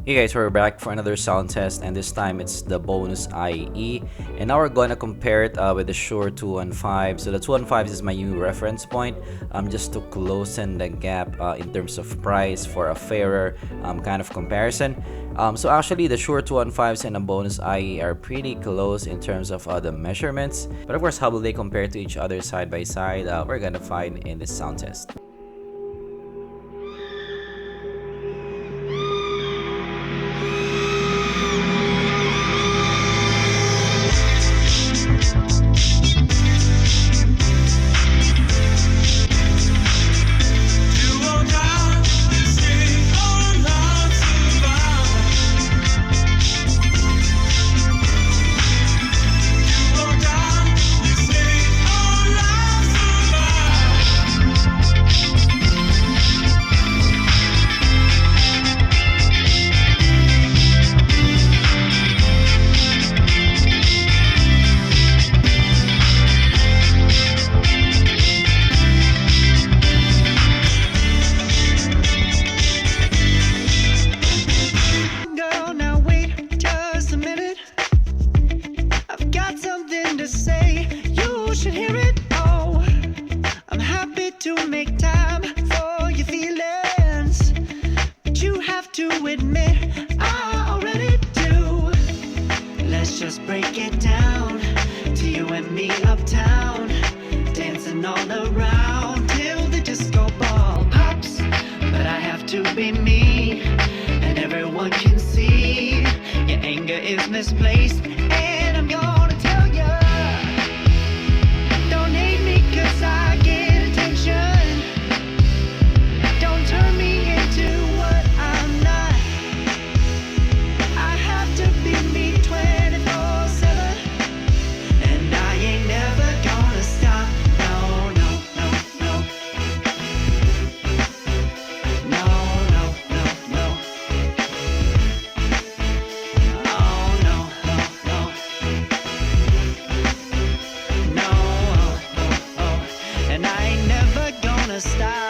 Hey guys, we're back for another sound test, and this time it's the bonus IE, and now we're gonna compare it with the Shure 215. So the 215 is my new reference point, just to closen the gap in terms of price for a fairer kind of comparison. So actually the Shure 215s and the bonus IE are pretty close in terms of the measurements, but of course how will they compare to each other side by side, we're gonna find in this sound test. Make time for your feelings, but you have to admit I already do. Let's just break it down to you and me uptown, dancing all around till the disco ball pops. But I have to be me, and everyone can see your anger is misplaced, and I'm gonna tell ya, don't hate me 'cause I get attention. Don't turn me into what I'm not. I have to be me 24/7, and I ain't never gonna stop. No, no, no, no. No, no, no, no. Oh, no, no, no. No, oh, oh, oh. And I ain't never gonna stop.